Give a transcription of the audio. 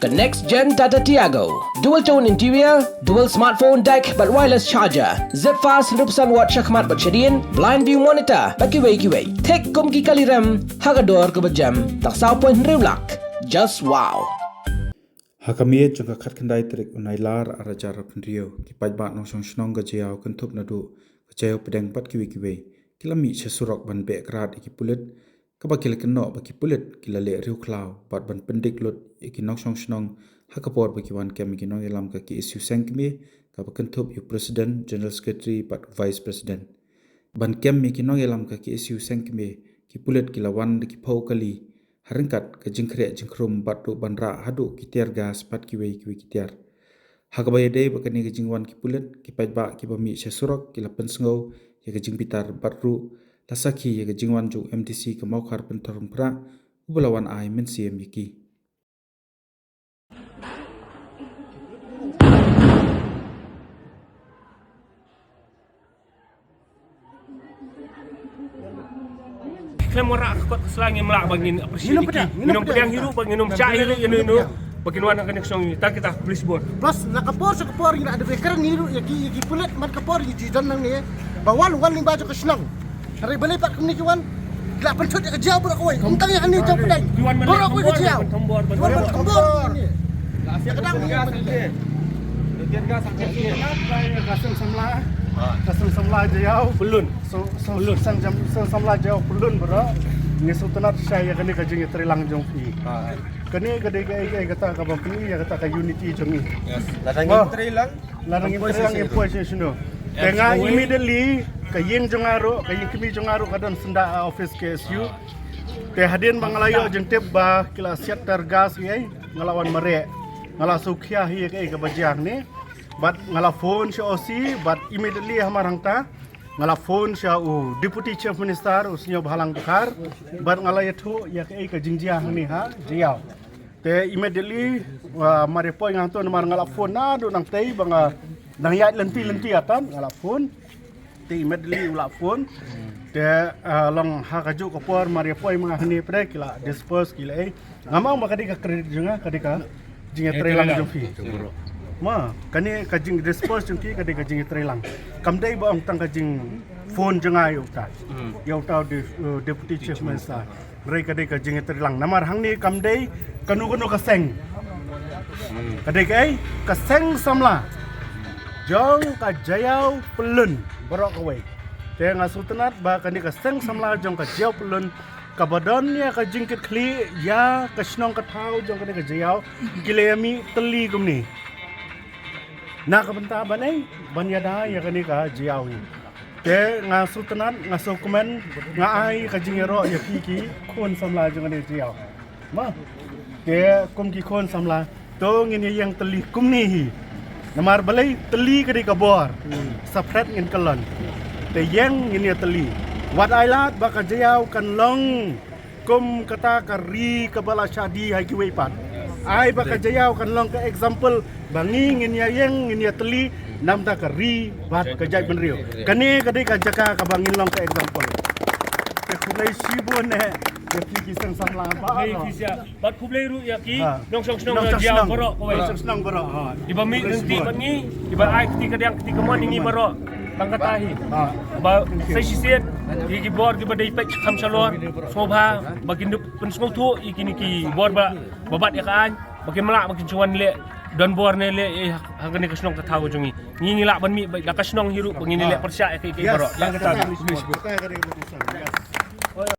The next gen Tata Tiago. Dual tone interior, dual smartphone deck but wireless charger. Zip fast 100% watt syakmat bercedian, blind view monitor, bagi kiway. Tek kum ki kali rem, hagador ke berjam, tak sau poin riulak. Just wow. Hakamie jangka kat kendai trik unai lar arajar pendrio ki pajbat nong song snong ga jiao kentup nadu ka jayo pedang pat kiwi kilami sesurok ban be krat ki pulit ka bakil kenno baki pulit kilale riu klau bat ban pendik lut ki nong song snong hakapor baki wan kem ki nong elam ka ki isu sengkmi ka kentup yu president general secretary pat vice president ban kem ki nong elam ka ki isu sengkmi ki pulit kilawan ki pau kali haringkat ke jingkre jingkrum batu bandra hadu kitiar gas pat kiwi kitiar hakabaya dei bakani ke jingwan ki pulet ki pajba ki bami sesurok ki lapen sngau ya ke jingpitar batru lasaki ya ke jingwan ju MTC ke maukar pentorun pra ubalawan ai mensiem yiki Klaim orang kot selang yang melak bagi appreciate minum pedang hidup bagi minum cak hidup bagi nuan akan yang song tak kita police board plus nak kapor ni ada beker ni yaki pulet mat kapor di danang ni bawal wan limba jo kesnang hari balik pak kini kiwan gelak pencut ke jauh budak koi untang yang ni jauh pedang budak koi ke jauh kiwan kembor ni ya kedang ni Tian gas sampai sini. Kasem samla jauh belun belun sang samla jauh belun bro. Ni sultanat saya kani kajing terilang jongpi. Kani gede kata ka bampi ya kata ka unity jongi. Ladang terilang yang puas sino. Tengah immediately kayin jongaro kayin kimi jongaro kadon senda office KSU. Te hadin bangalayo jengtep ba kila siat tergas ye ngalawan merek. Ngala sukhiah hi ke bajang ni. But ngala phone siya OC, but immediately hamarang ta ngala phone siya deputy chief minister usnyo bahalang tukar, but ngala yathu ya ke jingjia ni ha jiao. Te immediately mare poi ngang to mar ngala phone na do nang tei banga nang yat lenti atan ngala phone. Te immediately ula phone. Te long ha kaju kopor mare poi mga hani pre kila dispose kila ngamau makadi ka credit junga kadika jinga trelang jumfi. Ma, kani kajing dispose jengki kadi kajing terilang. Kamdai ba ang tang kajing phone jengai uta. Ya uta deputy chief minister. Rai kadi kajing terilang. Namar hang ni kamdai kanu kaseng. Kadi kai kaseng samla. Jong ka jayau pelun borok away. Te ngasultanat ba kani kaseng samla jong ka jayau pelun kabadon ya kajing kli ya kasnong katau jong kadi ka jayau kilemi teli kumni. Nak benta banai banyada ya kani ka jiawi ke nga sultanat nga dokumen nga ai ka jingero ya ki kon samla jeng ni jiaw ma ke kum ki kon samla to ngini yang teli kum ni hi namar balai teli ka di kabor sapret ngin kalon te yang ngini teli wat ailat ba ka jiaw kan long kum kata ka ri ka bala syadi hai ki weipat ai ba ka jiaw kan long ka example bangi ngin ya yang ngin ya teli nam ta kari bat kajai benrio kani kadai ka jaka ka bangin long ka example ke kulai sibon ne ke kisang samla ba hey kisya bat kublai ru ya ki nong song dia borok ko nong song borok di bami nanti bangi di ba ai ketika mon ngi borok bangkatahi ba sai sisian ki bor ki badai pek kam salor sobha bagin pensmol tu ikini ki bor ba babat ya kan bagi melak bagi cuan le dan bor ne le hagani kasnong kathaw jungi ngi lak ban mi da kasnong hiru bagi ne le persya ke borok yang kata